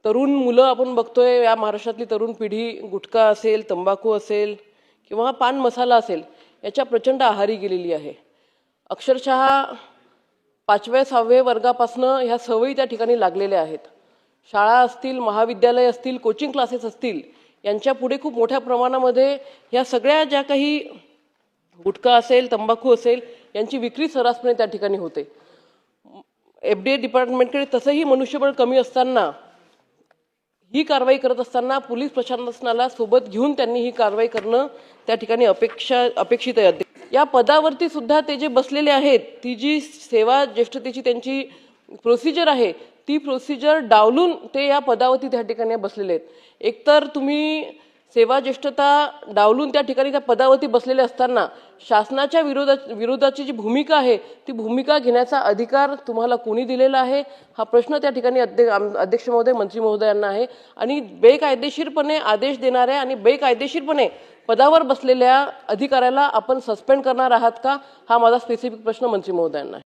तरुण मुलं आपण बघतोय, या महाराष्ट्रातली तरुण पिढी गुटखा असेल, तंबाखू असेल किंवा पान मसाला असेल याच्या प्रचंड आहारी गेलेली आहे. अक्षरशः 5व्या-6व्या वर्गापासनं ह्या सवयी त्या ठिकाणी लागलेल्या आहेत. शाळा असतील, महाविद्यालय असतील, कोचिंग क्लासेस असतील, यांच्या पुढे खूप मोठ्या प्रमाणामध्ये ह्या सगळ्या ज्या काही गुटखा असेल, तंबाखू असेल यांची विक्री सर्रासपणे त्या ठिकाणी होते. FDA डिपार्टमेंटकडे तसंही मनुष्यबळ कमी असताना, ही कारवाई करत असताना पोलीस प्रशासनाला सोबत घेऊन त्यांनी ही कारवाई करणं त्या ठिकाणी अपेक्षित आहे. या पदावरती सुद्धा ते जे बसलेले आहेत, ती जी सेवा ज्येष्ठतेची त्यांची प्रोसिजर आहे, ती प्रोसिजर डावलून ते या पदावरती त्या ठिकाणी बसलेले आहेत. एकतर तुम्ही सेवा ज्येष्ठता डावलून त्या ठिकाणी त्या पदावरती बसलेले असताना शासनाच्या विरोधाची जी भूमिका आहे, ती भूमिका घेण्याचा अधिकार तुम्हाला कोणी दिलेला आहे, हा प्रश्न त्या ठिकाणी अध्यक्ष महोदय, मंत्री महोदयांना आहे. आणि बेकायदेशीरपणे आदेश देणाऱ्या आणि बेकायदेशीरपणे पदावर बसलेल्या अधिकाऱ्याला आपण सस्पेंड करणार आहात का, हा माझा स्पेसिफिक प्रश्न मंत्री महोदयांना आहे.